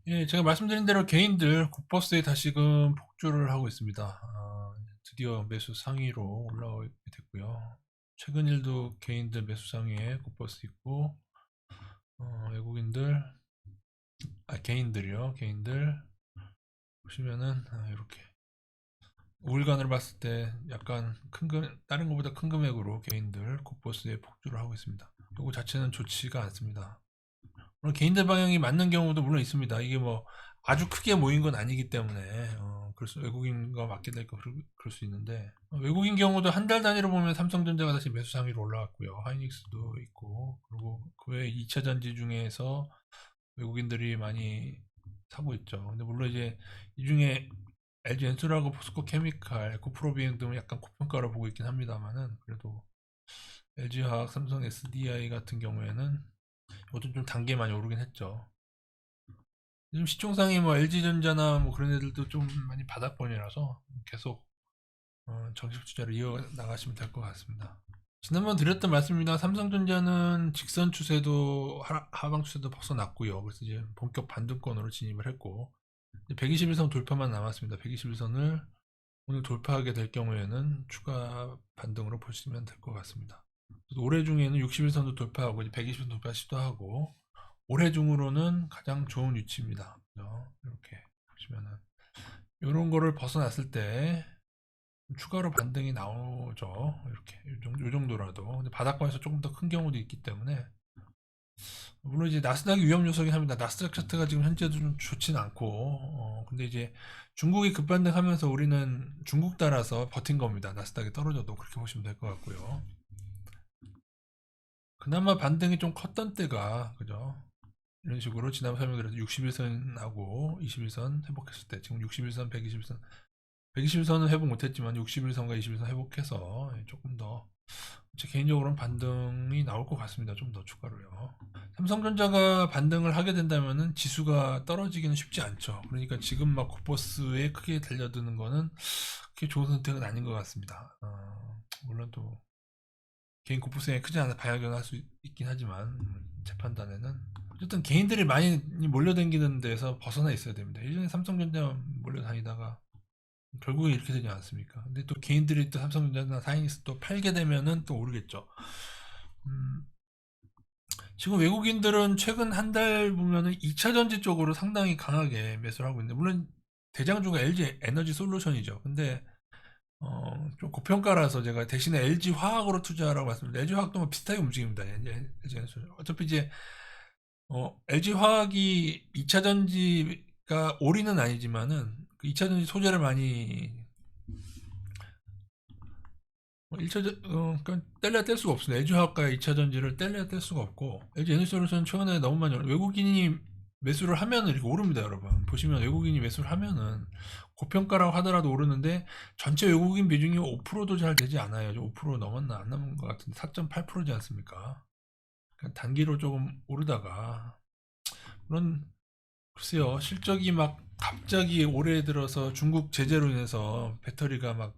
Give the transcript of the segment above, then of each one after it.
예, 제가 말씀드린 대로 개인들 국버스에 다시금 폭주를 하고 있습니다. 드디어 매수 상위로 올라오게 됐고요. 최근 일도 개인들 매수 상위에 국버스 있고, 외국인들, 개인들이요. 개인들 보시면은 이렇게 5일간으로 봤을 때 약간 다른 것보다 큰 금액으로 개인들 국버스에 폭주를 하고 있습니다. 이거 자체는 좋지가 않습니다. 물론 개인들 방향이 맞는 경우도 물론 있습니다. 이게 뭐 아주 크게 모인 건 아니기 때문에 그래서 외국인과 맞게 될까 그럴 수 있는데, 외국인 경우도 한 달 단위로 보면 삼성전자가 다시 매수 상위로 올라왔고요. 하이닉스도 있고, 그리고 그 외에 2차 전지 중에서 외국인들이 많이 사고 있죠. 근데 물론 이제 이 중에 LG 엔솔하고 포스코 케미칼, 에코프로비행 등은 약간 고평가로 보고 있긴 합니다만은, 그래도 LG화학, 삼성 SDI 같은 경우에는 이것도 좀 단계 많이 오르긴 했죠. 요즘 시총상이 뭐 LG전자나 뭐 그런 애들도 좀 많이 바닥권이라서 계속 정식 투자를 이어 나가시면 될 것 같습니다. 지난번 드렸던 말씀입니다. 삼성전자는 직선 추세도 하방 추세도 벗어났고요. 그래서 이제 본격 반등권으로 진입을 했고, 121선 돌파만 남았습니다. 121선을 오늘 돌파하게 될 경우에는 추가 반등으로 보시면 될 것 같습니다. 올해 중에는 61선도 돌파하고 120선 돌파 시도하고, 올해 중으로는 가장 좋은 위치입니다. 이렇게 보시면은 이런 거를 벗어났을 때 추가로 반등이 나오죠. 이렇게 요 정도라도. 근데 바닥권에서 조금 더 큰 경우도 있기 때문에, 물론 이제 나스닥이 위험 요소긴 합니다. 나스닥 차트가 지금 현재도 좀 좋진 않고, 근데 이제 중국이 급반등하면서 우리는 중국 따라서 버틴 겁니다. 나스닥이 떨어져도 그렇게 보시면 될 것 같고요. 그나마 반등이 좀 컸던 때가, 그죠? 이런 식으로 지난번 설명드렸던 61선하고 21선 회복했을 때, 지금 61선, 121선, 121선은 회복 못했지만 61선과 21선 회복해서 조금 더 제 개인적으로는 반등이 나올 것 같습니다. 좀 더 추가로요. 삼성전자가 반등을 하게 된다면은 지수가 떨어지기는 쉽지 않죠. 그러니까 지금 막 코퍼스에 크게 달려드는 거는 그게 좋은 선택은 아닌 것 같습니다. 물론 또 개인 코퍼스에 크지 않은 방향전을 할 수 있긴 하지만, 제 판단에는 어쨌든 개인들이 많이 몰려다니는 데서 벗어나 있어야 됩니다. 예전에 삼성전자 몰려다니다가 결국에 이렇게 되지 않습니까? 근데 또 개인들이 또 삼성전자나 사이닉스 또 팔게 되면은 또 오르겠죠. 음, 지금 외국인들은 최근 한 달 보면은 2차 전지 쪽으로 상당히 강하게 매수를 하고 있는데, 물론 대장주가 LG 에너지 솔루션이죠. 근데 좀 고평가라서 제가 대신에 LG 화학으로 투자하라고 말씀드렸는데, LG 화학도 뭐 비슷하게 움직입니다. 어차피 이제 LG 화학이 2차 전지가 올인은 아니지만은 그 2차 전지 소재를 많이 1차전, 그러니까 뗄래야 뗄 수가 없습니다. LG화학과 2차전지를 뗄래야 뗄 수가 없고, LG 에너지솔루션은 최근에 너무 많이 외국인이 매수를 하면은 이렇게 오릅니다, 여러분. 보시면 외국인이 매수를 하면은 고평가라고 하더라도 오르는데, 전체 외국인 비중이 5%도 잘 되지 않아요. 5% 넘었나 안 넘은 것 같은데 4.8%지 않습니까? 그러니까 단기로 조금 오르다가, 물론 글쎄요, 실적이 막 갑자기 올해 들어서 중국 제재로 인해서 배터리가 막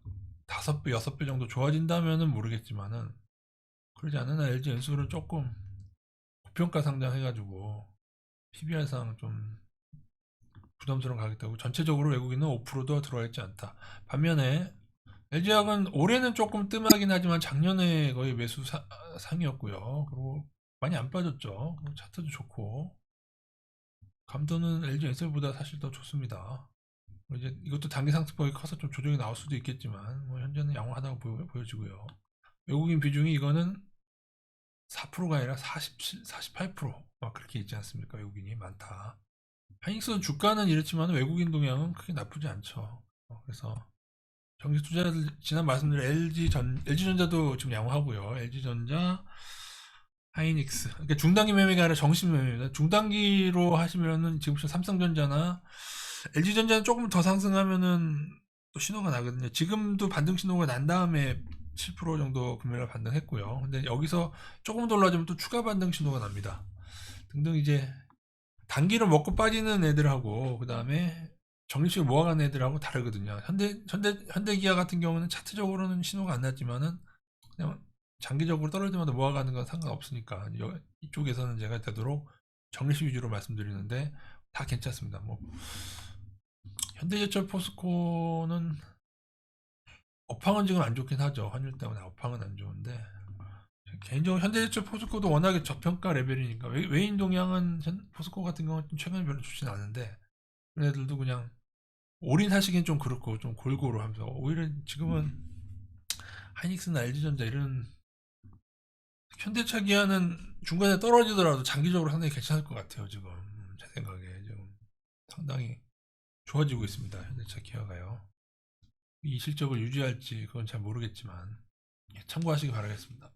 5배, 6배 정도 좋아진다면은 모르겠지만은, 그러지 않은 한 LG 엔솔은 조금 고평가 상장해가지고 PBR상 좀 부담스러운 가격대고, 전체적으로 외국인은 5%도 들어와 있지 않다. 반면에 LG화학은 올해는 조금 뜸하긴 하지만 작년에 거의 매수 상이었고요. 그리고 많이 안 빠졌죠. 차트도 좋고 감도는 LG 엔솔보다 사실 더 좋습니다. 이제 이것도 단기 상승폭이 커서 좀 조정이 나올 수도 있겠지만, 뭐 현재는 양호하다고 보여지고요. 외국인 비중이 이거는 4%가 아니라 47, 48%막 그렇게 있지 않습니까? 외국인이 많다. 하이닉스 주가는 이렇지만 외국인 동향은 크게 나쁘지 않죠. 그래서 정기 투자들 지난 말씀드린 LG전자도 지금 양호하고요. LG전자, 하이닉스. 그러니까 중단기 매매가 아니라 정식 매매입니다. 중단기로 하시면은 지금 삼성전자나 LG전자는 조금 더 상승하면은 또 신호가 나거든요. 지금도 반등 신호가 난 다음에 7% 정도 금요일 반등했고요. 근데 여기서 조금 더 올라가면 또 추가 반등 신호가 납니다. 등등 이제 단기로 먹고 빠지는 애들하고, 그 다음에 적립식을 모아가는 애들하고 다르거든요. 현대기아 같은 경우는 차트적으로는 신호가 안 났지만은 그냥 장기적으로 떨어질 때마다 모아가는 건 상관없으니까, 이쪽에서는 제가 되도록 적립식 위주로 말씀드리는데, 다 괜찮습니다. 뭐 현대제철 포스코는 업황은 지금 안 좋긴 하죠. 환율 때문에 업황은 안 좋은데 개인적으로 현대제철 포스코도 워낙에 저평가 레벨이니까 외인 동향은 포스코 같은 경우는 최근에 별로 좋진 않은데 얘네들도 그냥 올인하시긴 좀 그렇고 좀 골고루 하면서 오히려 지금은 하이닉스나 LG전자 이런 현대차 기아는 중간에 떨어지더라도 장기적으로 상당히 괜찮을 것 같아요. 지금 제 생각에 지금 상당히 좋아지고 있습니다. 현대차 기아가요. 이 실적을 유지할지 그건 잘 모르겠지만 참고하시기 바라겠습니다.